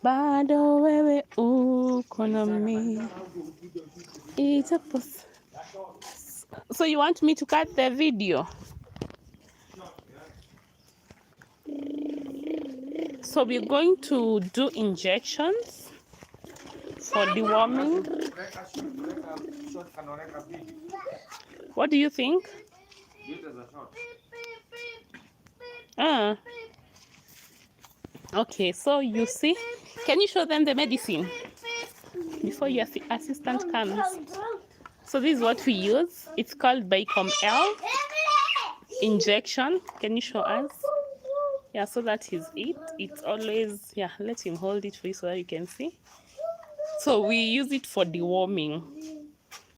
bado wewe uko na mimi. So you want me to cut the video? So we're going to do injections for deworming. What do you think? Okay, so you see, can you show them the medicine before your assistant comes? So this is what we use. It's called Bicom L injection. Can you show us? Yeah, so that is it. It's always, yeah, let him hold it for you so that you can see. So we use it for deworming.